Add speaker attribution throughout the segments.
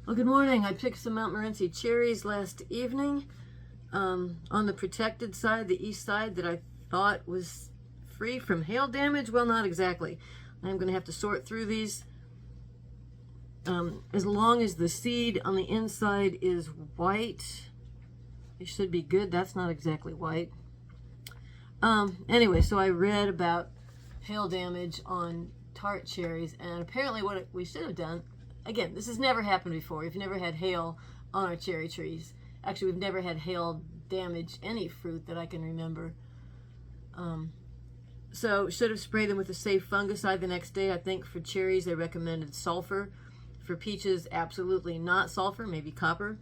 Speaker 1: Well, good morning. I picked some Montmorency cherries last evening on the protected side, the east side that I thought was free from hail damage. Well, not exactly. I'm going to have to sort through these. As long as the seed on the inside is white, it should be good. That's not exactly white. Anyway, so I read about hail damage on tart cherries, and apparently what we should have done, again, this has never happened before. We've never had hail on our cherry trees. Actually, we've never had hail damage any fruit that I can remember. So should have sprayed them with a safe fungicide the next day. I think for cherries they recommended sulfur. For peaches, absolutely not sulfur, maybe copper.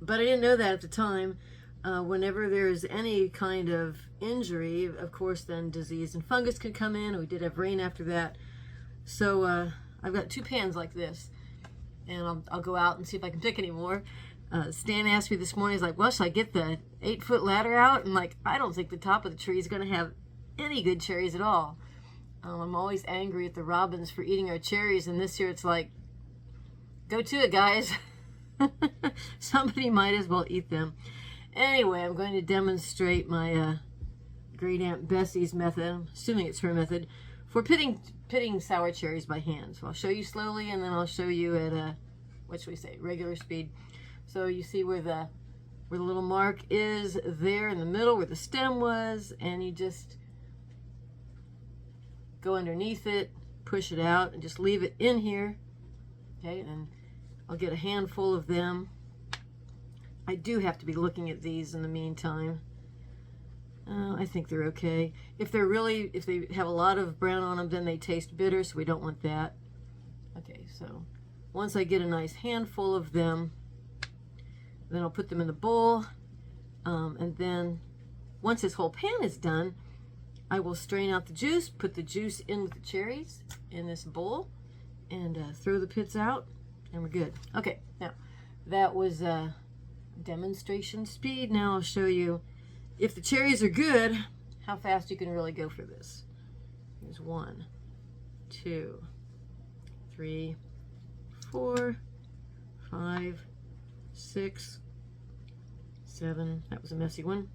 Speaker 1: But I didn't know that at the time. Whenever there is any kind of injury, of course, then disease and fungus can come in. We did have rain after that. So I've got 2 pans like this, and I'll go out and see if I can pick any more. Stan asked me this morning, he's like, well, should I get the 8-foot ladder out? And like, I don't think the top of the tree is going to have any good cherries at all. I'm always angry at the robins for eating our cherries, and this year it's like, go to it, guys. Somebody might as well eat them. Anyway, I'm going to demonstrate my great Aunt Bessie's method, I'm assuming it's her method, for pitting sour cherries by hand. So I'll show you slowly, and then I'll show you at what should we say, regular speed. So you see where the little mark is there in the middle, where the stem was, and you just go underneath it, push it out, and just leave it in here. Okay, and I'll get a handful of them. I do have to be looking at these in the meantime. I think they're okay. If they have a lot of brown on them, then they taste bitter, so we don't want that. Okay, so once I get a nice handful of them, then I'll put them in the bowl, and then once this whole pan is done, I will strain out the juice, put the juice in with the cherries in this bowl, and throw the pits out, and we're good. Okay, now that was demonstration speed. Now I'll show you, if the cherries are good, how fast you can really go for this. Here's 1, 2, 3, 4, 5, 6, 7, that was a messy one,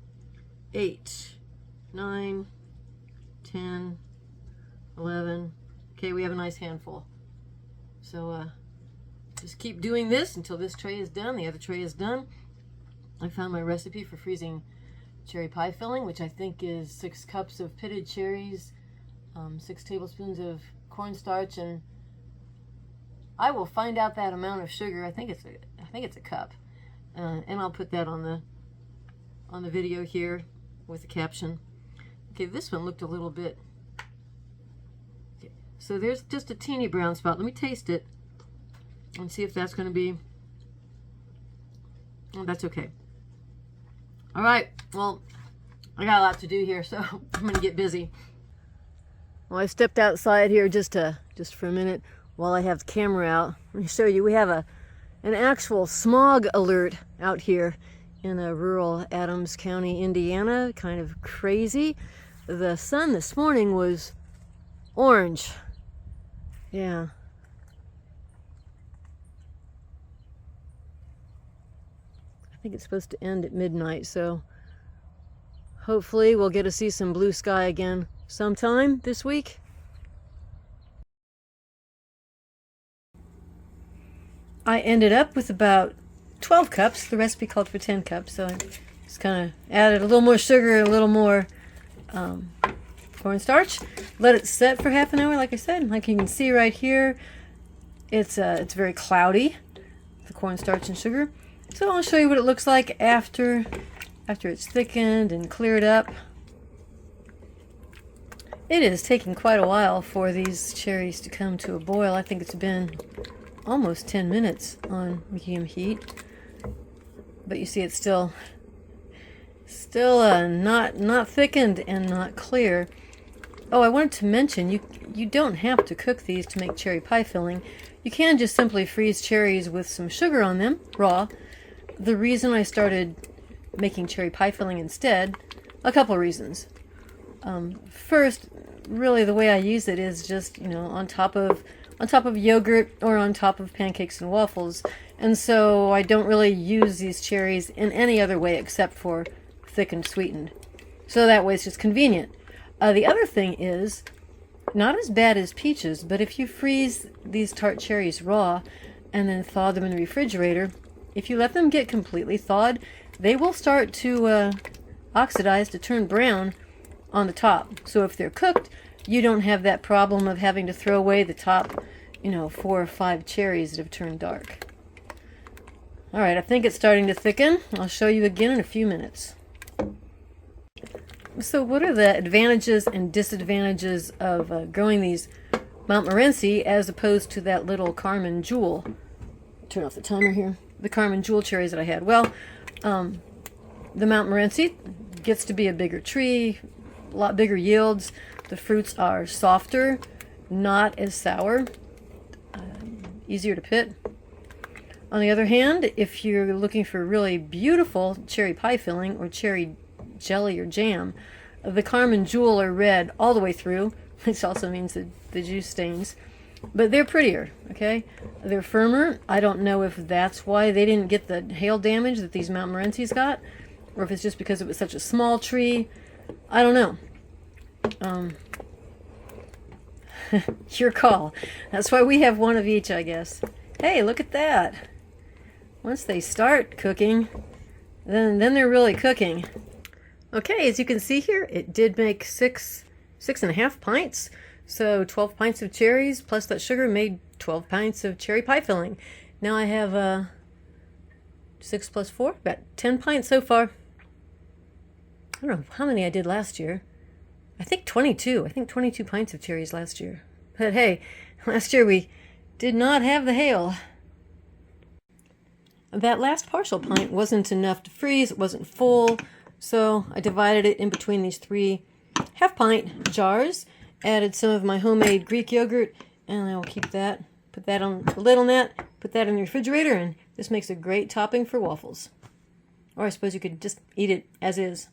Speaker 1: 8, 9, 10, 11. Okay, we have a nice handful. So just keep doing this until this tray is done, the other tray is done. I found my recipe for freezing cherry pie filling, which I think is 6 cups of pitted cherries, 6 tablespoons of cornstarch, and I will find out that amount of sugar. I think it's a cup, and I'll put that on the video here with a caption. Okay, this one looked a little bit. Okay, so there's just a teeny brown spot. Let me taste it and see if that's going to be. Oh, that's okay. All right, well, I got a lot to do here, so I'm going to get busy. Well, I stepped outside here just for a minute while I have the camera out. Let me show you. We have an actual smog alert out here in rural Adams County, Indiana. Kind of crazy. The sun this morning was orange. Yeah. I think it's supposed to end at midnight, so hopefully we'll get to see some blue sky again sometime this week. I ended up with about 12 cups. The recipe called for 10 cups, so I just kind of added a little more sugar, a little more cornstarch. Let it set for half an hour, like I said. Like you can see right here, it's very cloudy, the cornstarch and sugar. So I'll show you what it looks like after it's thickened and cleared up. It is taking quite a while for these cherries to come to a boil. I think it's been almost 10 minutes on medium heat. But you see it's still not thickened and not clear. Oh, I wanted to mention, you don't have to cook these to make cherry pie filling. You can just simply freeze cherries with some sugar on them, raw. The reason I started making cherry pie filling instead, a couple reasons. First, really the way I use it is just, on top of on top of yogurt or on top of pancakes and waffles. And so I don't really use these cherries in any other way except for thickened sweetened. So that way it's just convenient. The other thing is, not as bad as peaches, but if you freeze these tart cherries raw and then thaw them in the refrigerator, if you let them get completely thawed, they will start to oxidize, to turn brown on the top. So if they're cooked, you don't have that problem of having to throw away the top, 4 or 5 cherries that have turned dark. All right, I think it's starting to thicken. I'll show you again in a few minutes. So what are the advantages and disadvantages of growing these Montmorency as opposed to that little Carmen Jewel? Turn off the timer here. The Carmen Jewel cherries that I had. Well, the Montmorency gets to be a bigger tree, a lot bigger yields. The fruits are softer, not as sour, easier to pit. On the other hand, if you're looking for really beautiful cherry pie filling or cherry jelly or jam, the Carmen Jewel are red all the way through, which also means that the juice stains. But they're prettier, okay? They're firmer. I don't know if that's why they didn't get the hail damage that these Montmorency's got, or if it's just because it was such a small tree. I don't know. Your call. That's why we have one of each, I guess. Hey, look at that. Once they start cooking, then they're really cooking. Okay, as you can see here, it did make 6.5 pints. So 12 pints of cherries plus that sugar made 12 pints of cherry pie filling. Now I have 6 plus 4, about 10 pints so far. I don't know how many I did last year. I think 22. I think 22 pints of cherries last year. But hey, last year we did not have the hail. That last partial pint wasn't enough to freeze. It wasn't full. So I divided it in between these 3 half-pint jars. Added some of my homemade Greek yogurt, and I will keep that. Put that on the lid on that. Put that in the refrigerator, and this makes a great topping for waffles. Or I suppose you could just eat it as is.